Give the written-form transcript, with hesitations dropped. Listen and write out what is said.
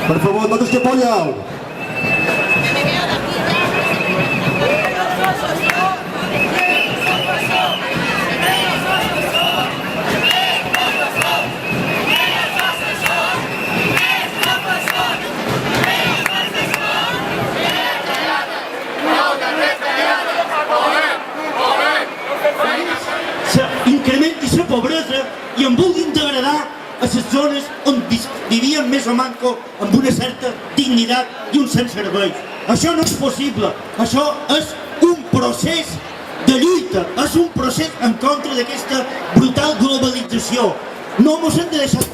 Per favor, todos que apoyau. Incrementi la pobresa i en vulguin degradar a les zones on vivien més o manco amb una certa dignitat i un cert servei. Això no és possible. Això és un procés de lluita, és un procés en contra d'aquesta brutal globalització. No mos hem de deixar